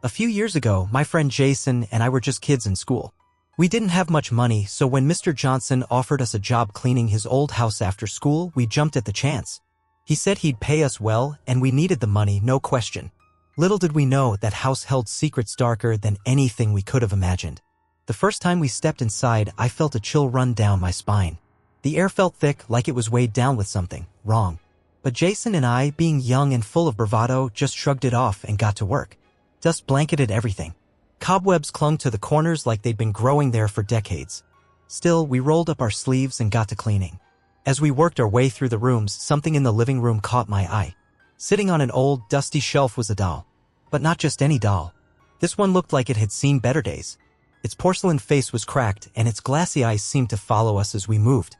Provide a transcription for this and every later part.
A few years ago, my friend Jason and I were just kids in school. We didn't have much money, so when Mr. Johnson offered us a job cleaning his old house after school, we jumped at the chance. He said he'd pay us well, and we needed the money, no question. Little did we know that house held secrets darker than anything we could have imagined. The first time we stepped inside, I felt a chill run down my spine. The air felt thick, like it was weighed down with something wrong. But Jason and I, being young and full of bravado, just shrugged it off and got to work. Dust blanketed everything. Cobwebs clung to the corners like they'd been growing there for decades. Still, we rolled up our sleeves and got to cleaning. As we worked our way through the rooms, something in the living room caught my eye. Sitting on an old, dusty shelf was a doll. But not just any doll. This one looked like it had seen better days. Its porcelain face was cracked, and its glassy eyes seemed to follow us as we moved.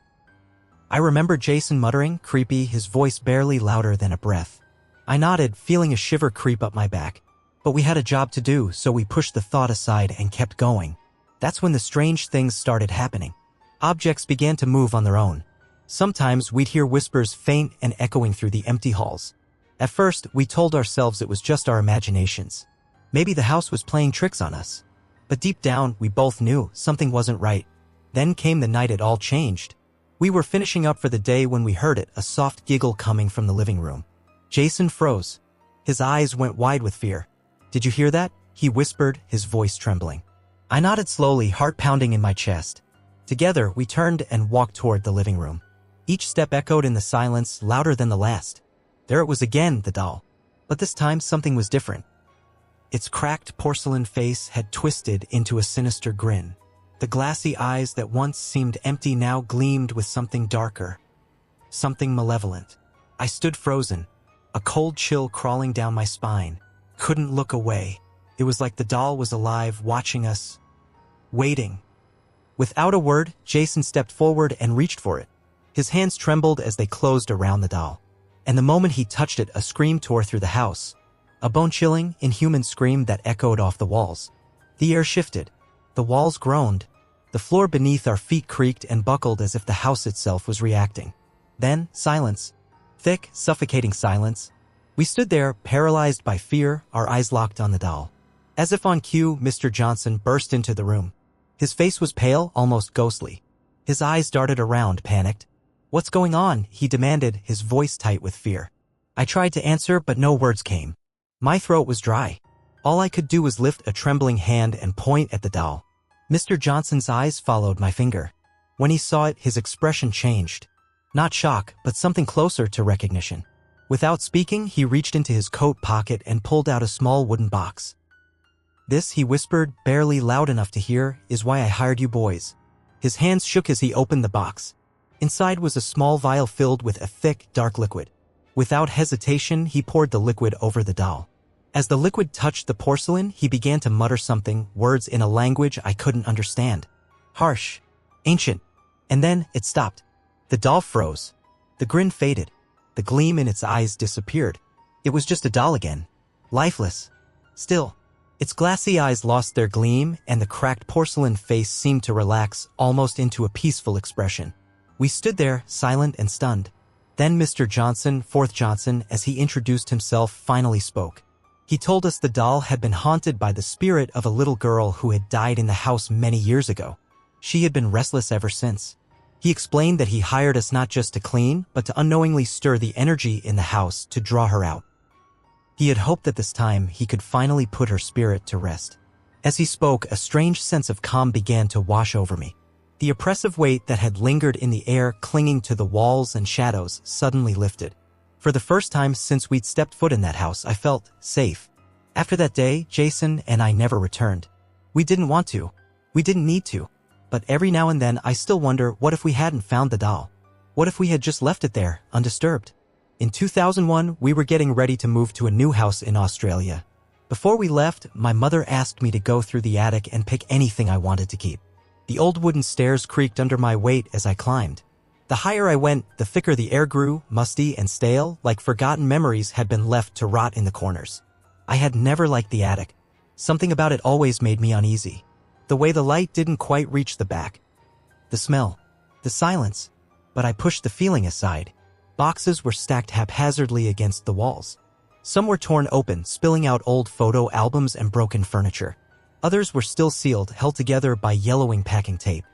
I remember Jason muttering, creepy, his voice barely louder than a breath. I nodded, feeling a shiver creep up my back. But we had a job to do, so we pushed the thought aside and kept going. That's when the strange things started happening. Objects began to move on their own. Sometimes we'd hear whispers faint and echoing through the empty halls. At first, we told ourselves it was just our imaginations. Maybe the house was playing tricks on us. But deep down, we both knew something wasn't right. Then came the night it all changed. We were finishing up for the day when we heard it, a soft giggle coming from the living room. Jason froze. His eyes went wide with fear. "Did you hear that?" he whispered, his voice trembling. I nodded slowly, heart pounding in my chest. Together, we turned and walked toward the living room. Each step echoed in the silence, louder than the last. There it was again, the doll. But this time, something was different. Its cracked porcelain face had twisted into a sinister grin. The glassy eyes that once seemed empty now gleamed with something darker. Something malevolent. I stood frozen, a cold chill crawling down my spine. Couldn't look away. It was like the doll was alive, watching us, waiting. Without a word, Jason stepped forward and reached for it. His hands trembled as they closed around the doll. And the moment he touched it, a scream tore through the house. A bone-chilling, inhuman scream that echoed off the walls. The air shifted. The walls groaned. The floor beneath our feet creaked and buckled as if the house itself was reacting. Then, silence. Thick, suffocating silence. We stood there, paralyzed by fear, our eyes locked on the doll. As if on cue, Mr. Johnson burst into the room. His face was pale, almost ghostly. His eyes darted around, panicked. "What's going on?" he demanded, his voice tight with fear. I tried to answer, but no words came. My throat was dry. All I could do was lift a trembling hand and point at the doll. Mr. Johnson's eyes followed my finger. When he saw it, his expression changed. Not shock, but something closer to recognition. Without speaking, he reached into his coat pocket and pulled out a small wooden box. "This," he whispered, barely loud enough to hear, "is why I hired you boys." His hands shook as he opened the box. Inside was a small vial filled with a thick, dark liquid. Without hesitation, he poured the liquid over the doll. As the liquid touched the porcelain, he began to mutter something, words in a language I couldn't understand. Harsh. Ancient. And then, it stopped. The doll froze. The grin faded. The gleam in its eyes disappeared. It was just a doll again. Lifeless. Still. Its glassy eyes lost their gleam, and the cracked porcelain face seemed to relax, almost into a peaceful expression. We stood there, silent and stunned. Then Mr. Johnson, Fourth Johnson, as he introduced himself, finally spoke. He told us the doll had been haunted by the spirit of a little girl who had died in the house many years ago. She had been restless ever since. He explained that he hired us not just to clean, but to unknowingly stir the energy in the house to draw her out. He had hoped that this time he could finally put her spirit to rest. As he spoke, a strange sense of calm began to wash over me. The oppressive weight that had lingered in the air, clinging to the walls and shadows, suddenly lifted. For the first time since we'd stepped foot in that house, I felt safe. After that day, Jason and I never returned. We didn't want to. We didn't need to. But every now and then I still wonder, what if we hadn't found the doll? What if we had just left it there, undisturbed? In 2001, we were getting ready to move to a new house in Australia. Before we left, my mother asked me to go through the attic and pick anything I wanted to keep. The old wooden stairs creaked under my weight as I climbed. The higher I went, the thicker the air grew, musty and stale, like forgotten memories had been left to rot in the corners. I had never liked the attic. Something about it always made me uneasy. The way the light didn't quite reach the back. The smell. The silence. But I pushed the feeling aside. Boxes were stacked haphazardly against the walls. Some were torn open, spilling out old photo albums and broken furniture. Others were still sealed, held together by yellowing packing tape.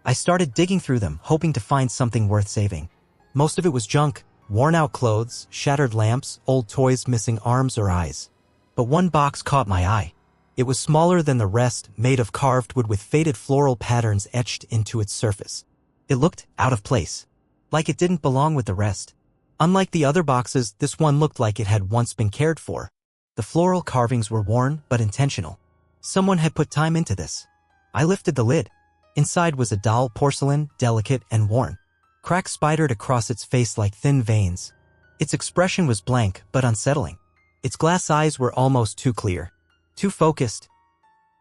I started digging through them, hoping to find something worth saving. Most of it was junk, worn-out clothes, shattered lamps, old toys missing arms or eyes. But one box caught my eye. It was smaller than the rest, made of carved wood with faded floral patterns etched into its surface. It looked out of place, like it didn't belong with the rest. Unlike the other boxes, this one looked like it had once been cared for. The floral carvings were worn, but intentional. Someone had put time into this. I lifted the lid. Inside was a doll, porcelain, delicate and worn. Cracks spidered across its face like thin veins. Its expression was blank, but unsettling. Its glass eyes were almost too clear, too focused.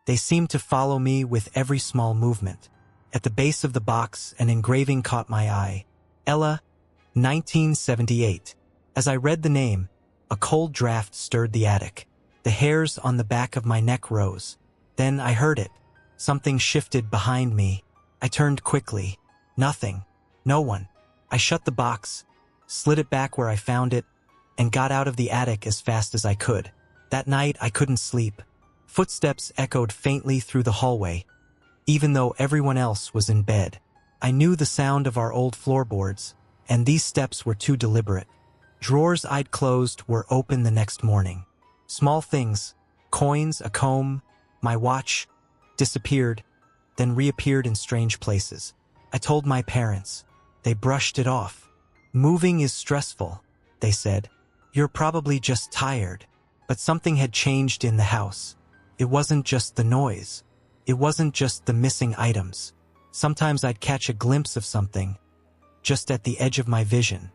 They seemed to follow me with every small movement. At the base of the box, an engraving caught my eye. Ella, 1978. As I read the name, a cold draft stirred the attic. The hairs on the back of my neck rose. Then I heard it. Something shifted behind me. I turned quickly. Nothing. No one. I shut the box, slid it back where I found it, and got out of the attic as fast as I could. That night I couldn't sleep. Footsteps echoed faintly through the hallway. Even though everyone else was in bed, I knew the sound of our old floorboards, and these steps were too deliberate. Drawers I'd closed were open the next morning. Small things, coins, a comb, my watch, disappeared, then reappeared in strange places. I told my parents. They brushed it off. Moving is stressful, they said. You're probably just tired. But something had changed in the house. It wasn't just the noise. It wasn't just the missing items. Sometimes I'd catch a glimpse of something, just at the edge of my vision.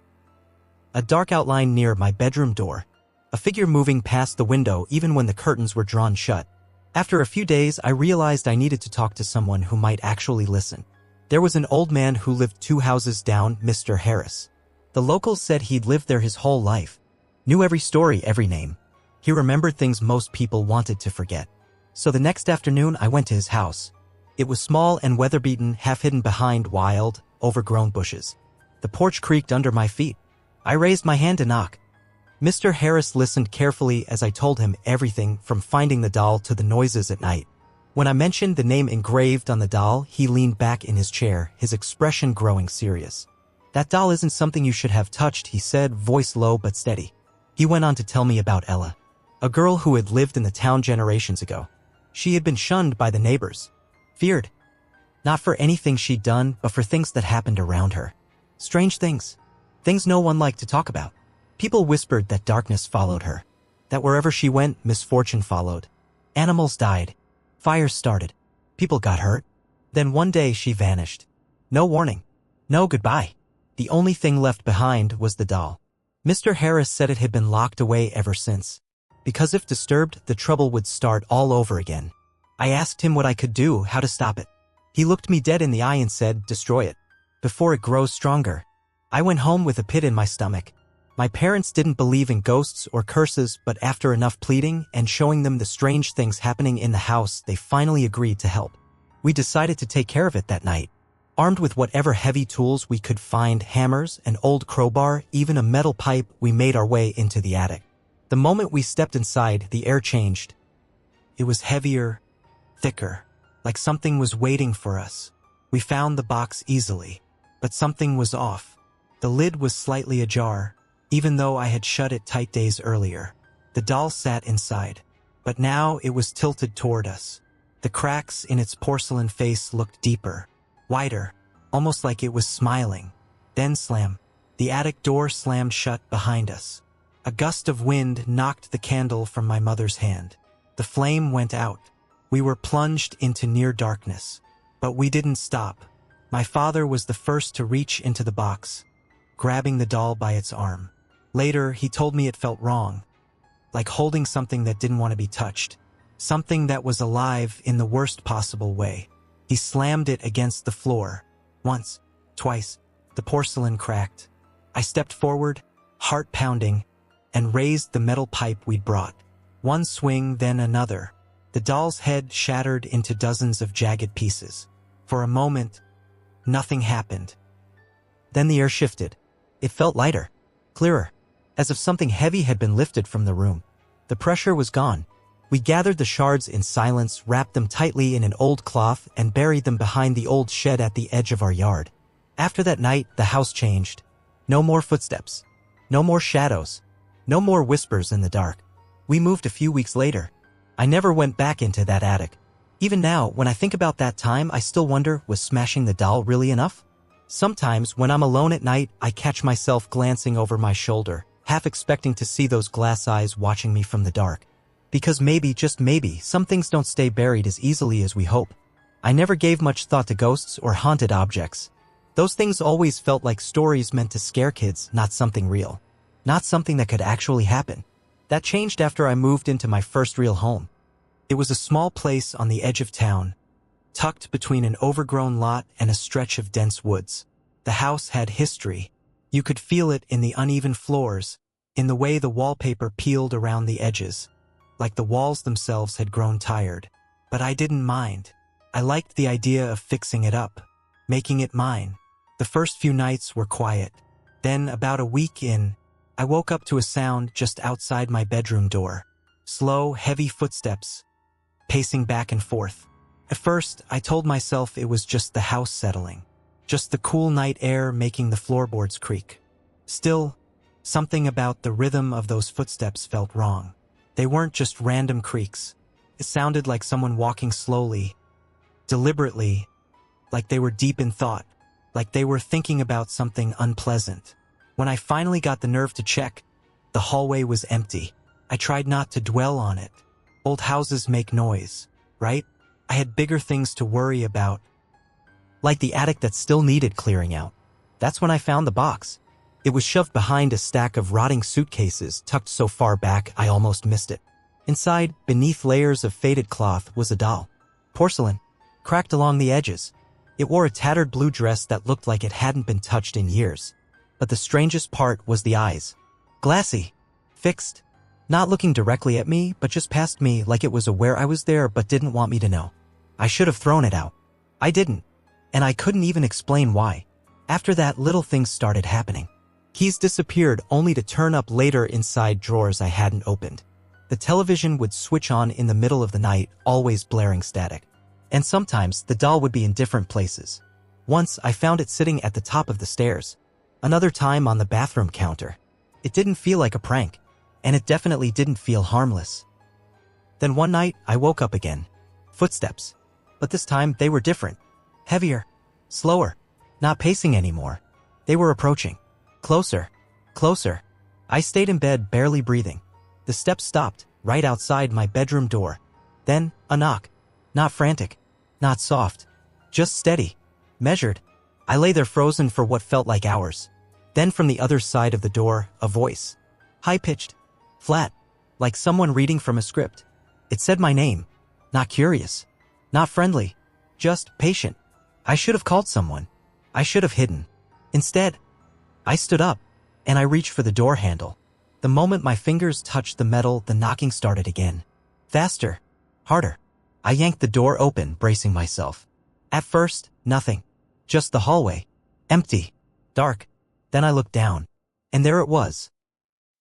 A dark outline near my bedroom door. A figure moving past the window even when the curtains were drawn shut. After a few days, I realized I needed to talk to someone who might actually listen. There was an old man who lived 2 houses down, Mr. Harris. The locals said he'd lived there his whole life. Knew every story, every name. He remembered things most people wanted to forget. So the next afternoon, I went to his house. It was small and weather-beaten, half hidden behind wild, overgrown bushes. The porch creaked under my feet. I raised my hand to knock. Mr. Harris listened carefully as I told him everything from finding the doll to the noises at night. When I mentioned the name engraved on the doll, he leaned back in his chair, his expression growing serious. That doll isn't something you should have touched, he said, voice low but steady. He went on to tell me about Ella, a girl who had lived in the town generations ago. She had been shunned by the neighbors, feared, not for anything she'd done, but for things that happened around her. Strange things. Things no one liked to talk about. People whispered that darkness followed her, that wherever she went, misfortune followed. Animals died. Fires started. People got hurt. Then one day she vanished. No warning. No goodbye. The only thing left behind was the doll. Mr. Harris said it had been locked away ever since, because if disturbed, the trouble would start all over again. I asked him what I could do, how to stop it. He looked me dead in the eye and said, destroy it, before it grows stronger. I went home with a pit in my stomach. My parents didn't believe in ghosts or curses, but after enough pleading and showing them the strange things happening in the house, they finally agreed to help. We decided to take care of it that night. Armed with whatever heavy tools we could find, hammers, an old crowbar, even a metal pipe, we made our way into the attic. The moment we stepped inside, the air changed. It was heavier, thicker, like something was waiting for us. We found the box easily, but something was off. The lid was slightly ajar, even though I had shut it tight days earlier. The doll sat inside, but now it was tilted toward us. The cracks in its porcelain face looked deeper, wider, almost like it was smiling. Then slam. The attic door slammed shut behind us. A gust of wind knocked the candle from my mother's hand. The flame went out. We were plunged into near darkness. But we didn't stop. My father was the first to reach into the box, grabbing the doll by its arm. Later, he told me it felt wrong, like holding something that didn't want to be touched, something that was alive in the worst possible way. He slammed it against the floor. Once, twice, the porcelain cracked. I stepped forward, heart pounding, and raised the metal pipe we'd brought. One swing, then another. The doll's head shattered into dozens of jagged pieces. For a moment, nothing happened. Then the air shifted. It felt lighter, clearer. as if something heavy had been lifted from the room. The pressure was gone. We gathered the shards in silence, wrapped them tightly in an old cloth, and buried them behind the old shed at the edge of our yard. After that night, the house changed. No more footsteps. No more shadows. No more whispers in the dark. We moved a few weeks later. I never went back into that attic. Even now, when I think about that time, I still wonder, was smashing the doll really enough? Sometimes, when I'm alone at night, I catch myself glancing over my shoulder, half expecting to see those glass eyes watching me from the dark. Because maybe, just maybe, some things don't stay buried as easily as we hope. I never gave much thought to ghosts or haunted objects. Those things always felt like stories meant to scare kids, not something real. Not something that could actually happen. That changed after I moved into my first real home. It was a small place on the edge of town, tucked between an overgrown lot and a stretch of dense woods. The house had history. You could feel it in the uneven floors, in the way the wallpaper peeled around the edges, like the walls themselves had grown tired. But I didn't mind. I liked the idea of fixing it up, making it mine. The first few nights were quiet. Then, about a week in, I woke up to a sound just outside my bedroom door. Slow, heavy footsteps, pacing back and forth. At first, I told myself it was just the house settling, just the cool night air making the floorboards creak. Still, something about the rhythm of those footsteps felt wrong. They weren't just random creaks. It sounded like someone walking slowly, deliberately, like they were deep in thought, like they were thinking about something unpleasant. When I finally got the nerve to check, the hallway was empty. I tried not to dwell on it. Old houses make noise, right? I had bigger things to worry about, like the attic that still needed clearing out. That's when I found the box. It was shoved behind a stack of rotting suitcases tucked so far back I almost missed it. Inside, beneath layers of faded cloth, was a doll. Porcelain, cracked along the edges. It wore a tattered blue dress that looked like it hadn't been touched in years. But the strangest part was the eyes. Glassy, fixed, not looking directly at me, but just past me, like it was aware I was there but didn't want me to know. I should have thrown it out. I didn't. And I couldn't even explain why. After that, little things started happening. Keys disappeared only to turn up later inside drawers I hadn't opened. The television would switch on in the middle of the night, always blaring static. And sometimes the doll would be in different places. Once I found it sitting at the top of the stairs. Another time on the bathroom counter. It didn't feel like a prank. And it definitely didn't feel harmless. Then one night, I woke up again. Footsteps. But this time, they were different. Heavier. Slower. Not pacing anymore. They were approaching. Closer. Closer. I stayed in bed, barely breathing. The steps stopped, right outside my bedroom door. Then, a knock. Not frantic. Not soft. Just steady. Measured. I lay there frozen for what felt like hours. Then from the other side of the door, a voice. High-pitched. Flat. Like someone reading from a script. It said my name. Not curious. Not friendly. Just patient. I should have called someone. I should have hidden. Instead, I stood up, and I reached for the door handle. The moment my fingers touched the metal, the knocking started again. Faster. Harder. I yanked the door open, bracing myself. At first, nothing. Just the hallway. Empty. Dark. Then I looked down. And there it was.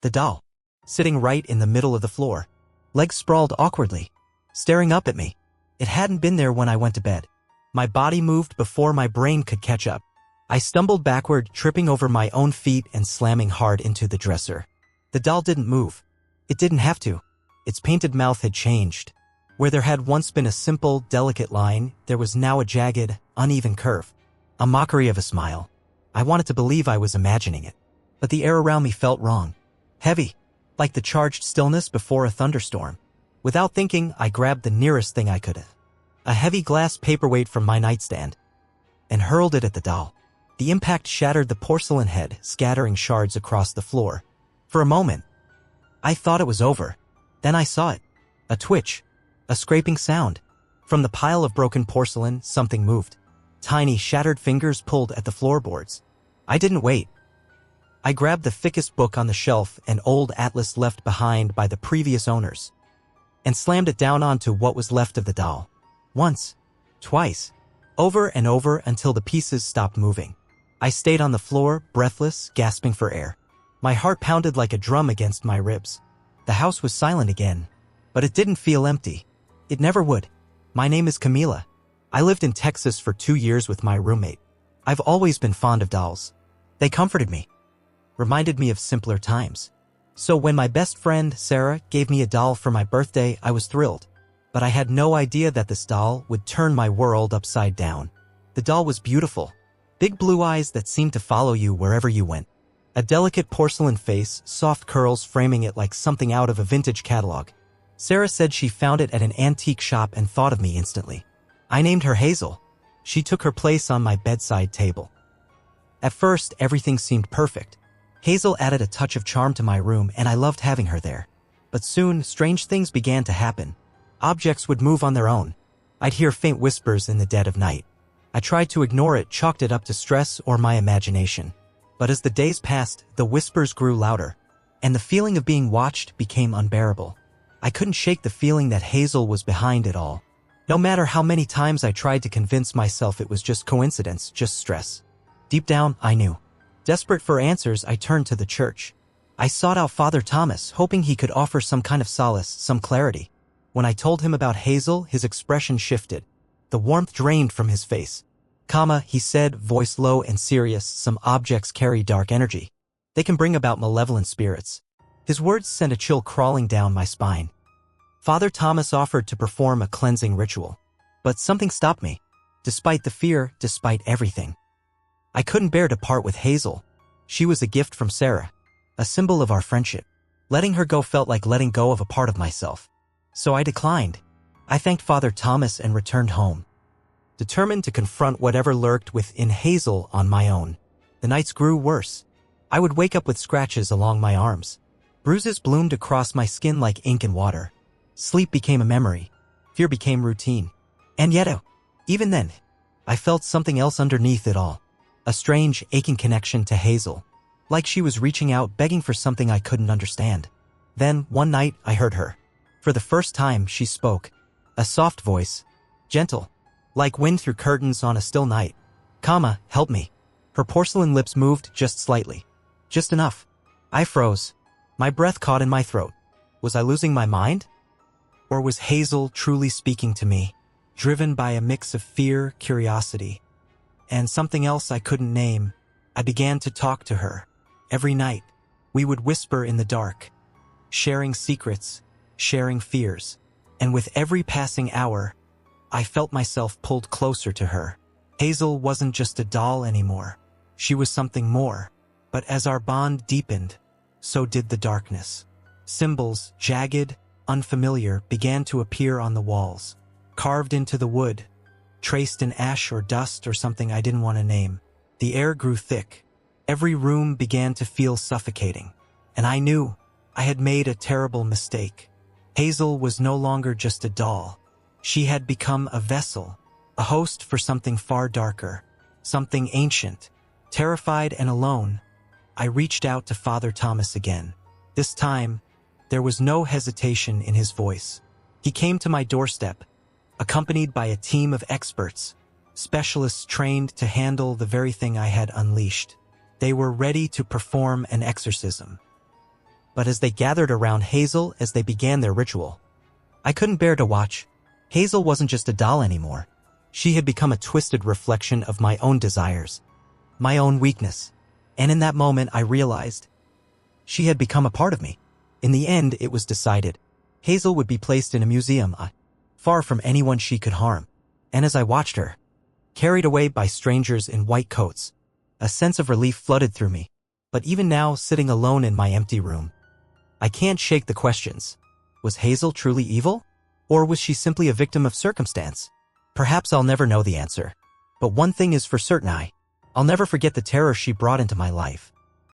The doll. Sitting right in the middle of the floor. Legs sprawled awkwardly. Staring up at me. It hadn't been there when I went to bed. My body moved before my brain could catch up. I stumbled backward, tripping over my own feet and slamming hard into the dresser. The doll didn't move. It didn't have to. Its painted mouth had changed. Where there had once been a simple, delicate line, there was now a jagged, uneven curve. A mockery of a smile. I wanted to believe I was imagining it. But the air around me felt wrong. Heavy. Like the charged stillness before a thunderstorm. Without thinking, I grabbed the nearest thing I could. A heavy glass paperweight from my nightstand. And hurled it at the doll. The impact shattered the porcelain head, scattering shards across the floor. For a moment, I thought it was over. Then I saw it. A twitch. A scraping sound. From the pile of broken porcelain, something moved. Tiny, shattered fingers pulled at the floorboards. I didn't wait. I grabbed the thickest book on the shelf, an old atlas left behind by the previous owners, and slammed it down onto what was left of the doll. Once. Twice. Over and over until the pieces stopped moving. I stayed on the floor, breathless, gasping for air. My heart pounded like a drum against my ribs. The house was silent again, but it didn't feel empty. It never would. My name is Camila. I lived in Texas for 2 years with my roommate. I've always been fond of dolls. They comforted me, reminded me of simpler times. So when my best friend, Sarah, gave me a doll for my birthday, I was thrilled. But I had no idea that this doll would turn my world upside down. The doll was beautiful. Big blue eyes that seemed to follow you wherever you went. A delicate porcelain face, soft curls framing it like something out of a vintage catalog. Sarah said she found it at an antique shop and thought of me instantly. I named her Hazel. She took her place on my bedside table. At first, everything seemed perfect. Hazel added a touch of charm to my room and I loved having her there. But soon, strange things began to happen. Objects would move on their own. I'd hear faint whispers in the dead of night. I tried to ignore it, chalked it up to stress or my imagination. But as the days passed, the whispers grew louder, and the feeling of being watched became unbearable. I couldn't shake the feeling that Hazel was behind it all. No matter how many times I tried to convince myself it was just coincidence, just stress. Deep down, I knew. Desperate for answers, I turned to the church. I sought out Father Thomas, hoping he could offer some kind of solace, some clarity. When I told him about Hazel, his expression shifted. The warmth drained from his face. He said, voice low and serious, some objects carry dark energy. They can bring about malevolent spirits. His words sent a chill crawling down my spine. Father Thomas offered to perform a cleansing ritual. But something stopped me. Despite the fear, despite everything. I couldn't bear to part with Hazel. She was a gift from Sarah. A symbol of our friendship. Letting her go felt like letting go of a part of myself. So I declined. I thanked Father Thomas and returned home, determined to confront whatever lurked within Hazel on my own. The nights grew worse. I would wake up with scratches along my arms. Bruises bloomed across my skin like ink and water. Sleep became a memory. Fear became routine. And yet, even then, I felt something else underneath it all. A strange, aching connection to Hazel. Like she was reaching out, begging for something I couldn't understand. Then, one night, I heard her. For the first time, she spoke. A soft voice. Gentle. Like wind through curtains on a still night. Help me. Her porcelain lips moved just slightly. Just enough. I froze. My breath caught in my throat. Was I losing my mind? Or was Hazel truly speaking to me, driven by a mix of fear, curiosity, and something else I couldn't name? I began to talk to her. Every night, we would whisper in the dark, sharing secrets, sharing fears, and with every passing hour, I felt myself pulled closer to her. Hazel wasn't just a doll anymore. She was something more. But as our bond deepened, so did the darkness. Symbols, jagged, unfamiliar, began to appear on the walls, carved into the wood, traced in ash or dust or something I didn't want to name. The air grew thick. Every room began to feel suffocating. And I knew I had made a terrible mistake. Hazel was no longer just a doll. She had become a vessel, a host for something far darker, something ancient. Terrified and alone, I reached out to Father Thomas again. This time, there was no hesitation in his voice. He came to my doorstep, accompanied by a team of experts, specialists trained to handle the very thing I had unleashed. They were ready to perform an exorcism. But as they gathered around Hazel as they began their ritual, I couldn't bear to watch. Hazel wasn't just a doll anymore. She had become a twisted reflection of my own desires, my own weakness. And in that moment, I realized she had become a part of me. In the end, it was decided. Hazel would be placed in a museum, far from anyone she could harm. And as I watched her, carried away by strangers in white coats, a sense of relief flooded through me. But even now, sitting alone in my empty room, I can't shake the questions. Was Hazel truly evil? Or was she simply a victim of circumstance? Perhaps I'll never know the answer. But one thing is for certain, I'll never forget the terror she brought into my life.